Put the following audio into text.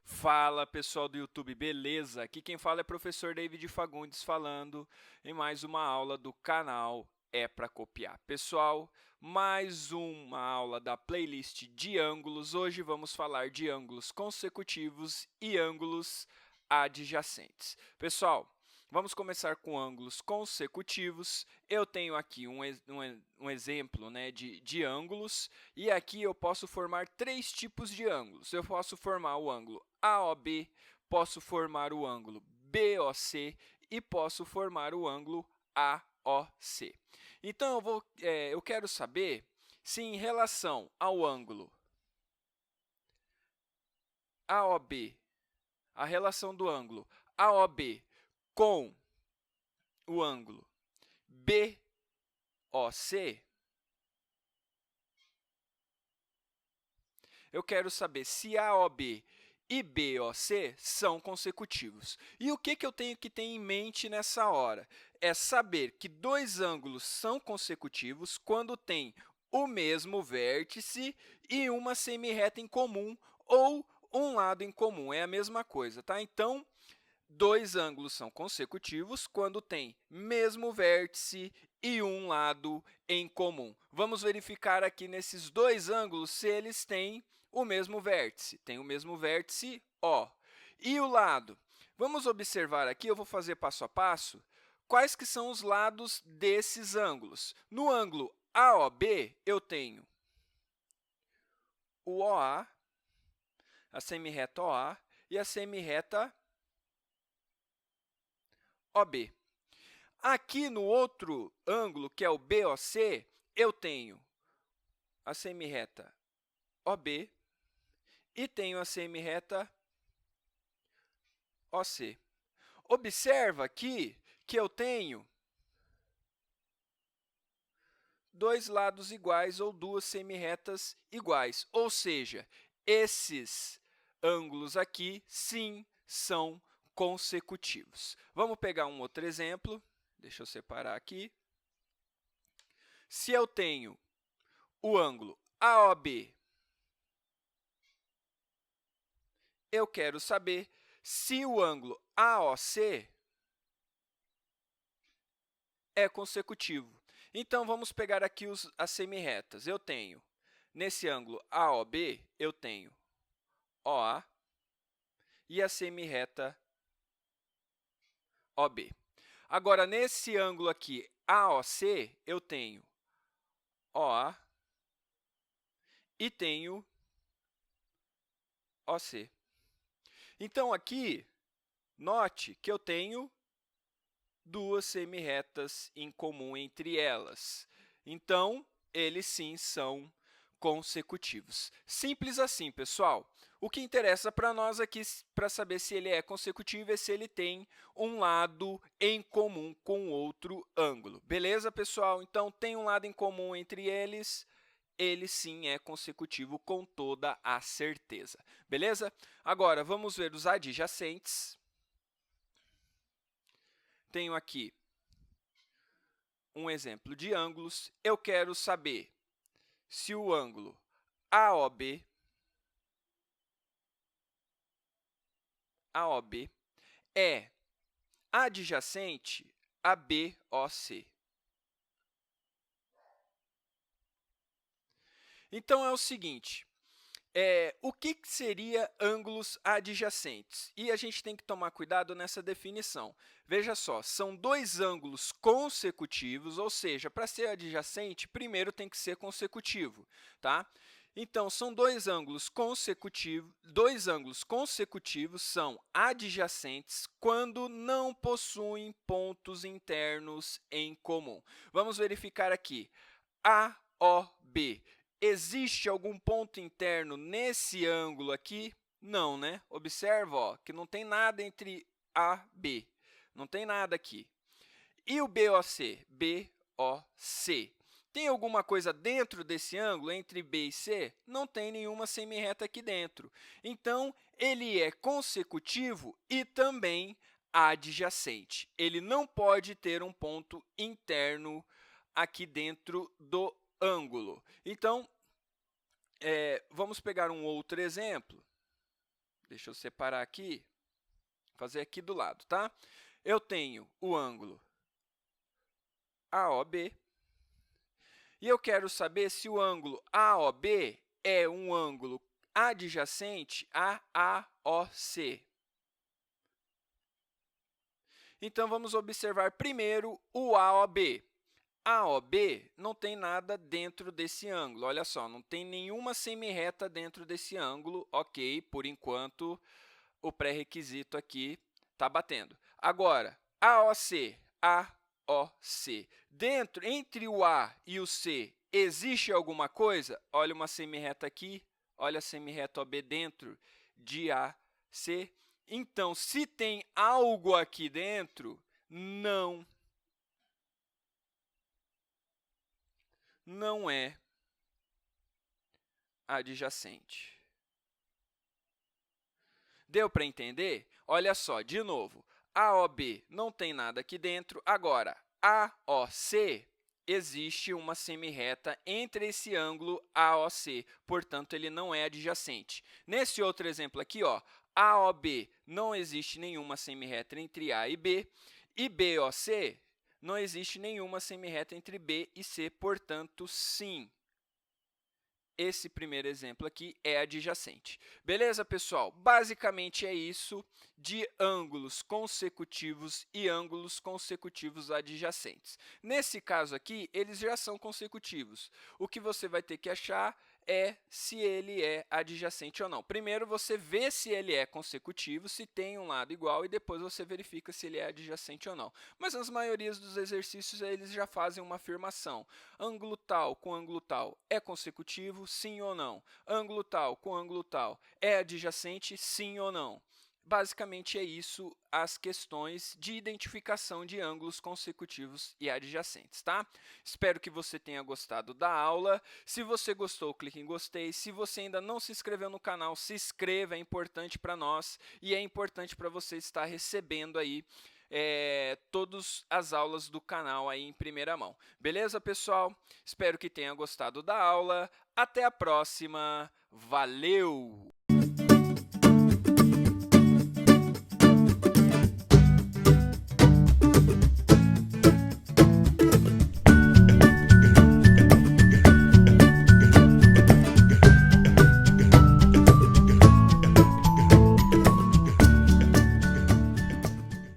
Fala pessoal do YouTube, beleza? Aqui quem fala é o professor David Fagundes falando em mais uma aula do canal É para Copiar. Pessoal, mais uma aula da playlist de ângulos. Hoje vamos falar de ângulos consecutivos e ângulos adjacentes. Pessoal, vamos começar com ângulos consecutivos. Eu tenho aqui um exemplo, né, de ângulos e aqui eu posso formar três tipos de ângulos. Eu posso formar o ângulo AOB, posso formar o ângulo BOC e posso formar o ângulo AOC. Então, eu quero saber se em relação ao ângulo AOB, a relação do ângulo AOB com o ângulo BOC, eu quero saber se AOB e BOC são consecutivos. E o que eu tenho que ter em mente nessa hora? É saber que dois ângulos são consecutivos quando têm o mesmo vértice e uma semirreta em comum ou um lado em comum. É a mesma coisa, tá? Então, dois ângulos são consecutivos quando têm mesmo vértice e um lado em comum. Vamos verificar aqui nesses dois ângulos se eles têm o mesmo vértice. Tem o mesmo vértice O. E o lado? Vamos observar aqui, eu vou fazer passo a passo, quais que são os lados desses ângulos. No ângulo AOB, eu tenho o OA, a semirreta OA e a semirreta OB. Aqui no outro ângulo, que é o BOC, eu tenho a semirreta OB e tenho a semirreta OC. Observa aqui que eu tenho dois lados iguais ou duas semirretas iguais, ou seja, esses ângulos aqui, sim, são consecutivos. Vamos pegar um outro exemplo. Deixa eu separar aqui. Se eu tenho o ângulo AOB, eu quero saber se o ângulo AOC é consecutivo. Então, vamos pegar aqui as semirretas. Eu tenho, nesse ângulo AOB, eu tenho OA e a semirreta OB. Agora, nesse ângulo aqui AOC, eu tenho OA e tenho OC. Então, aqui, note que eu tenho duas semirretas em comum entre elas. Então, eles sim são consecutivos. Simples assim, pessoal. O que interessa para nós aqui, para saber se ele é consecutivo, é se ele tem um lado em comum com outro ângulo. Beleza, pessoal? Então, tem um lado em comum entre eles, ele sim é consecutivo com toda a certeza. Beleza? Agora, vamos ver os adjacentes. Tenho aqui um exemplo de ângulos. Eu quero saber se o ângulo AOB é adjacente a BOC. Então, é o seguinte, o que seria ângulos adjacentes? E a gente tem que tomar cuidado nessa definição. Veja só, são dois ângulos consecutivos, ou seja, para ser adjacente, primeiro tem que ser consecutivo, tá? Então, são dois ângulos consecutivos são adjacentes quando não possuem pontos internos em comum. Vamos verificar aqui. AOB. Existe algum ponto interno nesse ângulo aqui? Não, né? Observa ó, que não tem nada entre A e B. Não tem nada aqui. E o BOC? BOC. Tem alguma coisa dentro desse ângulo, entre B e C? Não tem nenhuma semirreta aqui dentro. Então, ele é consecutivo e também adjacente. Ele não pode ter um ponto interno aqui dentro do ângulo. Então, vamos pegar um outro exemplo. Deixa eu separar aqui, fazer aqui do lado, tá? Eu tenho o ângulo AOB e eu quero saber se o ângulo AOB é um ângulo adjacente a AOC. Então, vamos observar primeiro o AOB. AOB não tem nada dentro desse ângulo. Olha só, não tem nenhuma semirreta dentro desse ângulo. Ok, por enquanto, o pré-requisito aqui está batendo. Agora, AOC, AOC. Entre o A e o C, existe alguma coisa? Olha uma semirreta aqui, olha a semirreta OB dentro de AC. Então, se tem algo aqui dentro, não é adjacente. Deu para entender? Olha só, de novo, AOB não tem nada aqui dentro. Agora, AOC, existe uma semirreta entre esse ângulo AOC, portanto, ele não é adjacente. Nesse outro exemplo aqui, ó, AOB, não existe nenhuma semirreta entre A e B, e BOC, não existe nenhuma semirreta entre B e C, portanto, sim, esse primeiro exemplo aqui é adjacente. Beleza, pessoal? Basicamente é isso de ângulos consecutivos e ângulos consecutivos adjacentes. Nesse caso aqui, eles já são consecutivos. O que você vai ter que achar é se ele é adjacente ou não. Primeiro, você vê se ele é consecutivo, se tem um lado igual, e depois você verifica se ele é adjacente ou não. Mas nas maiorias dos exercícios, eles já fazem uma afirmação. Ângulo tal com ângulo tal é consecutivo, sim ou não? Ângulo tal com ângulo tal é adjacente, sim ou não? Basicamente, é isso as questões de identificação de ângulos consecutivos e adjacentes, tá? Espero que você tenha gostado da aula. Se você gostou, clique em gostei. Se você ainda não se inscreveu no canal, se inscreva, é importante para nós e é importante para você estar recebendo aí todas as aulas do canal aí em primeira mão. Beleza, pessoal? Espero que tenha gostado da aula. Até a próxima. Valeu!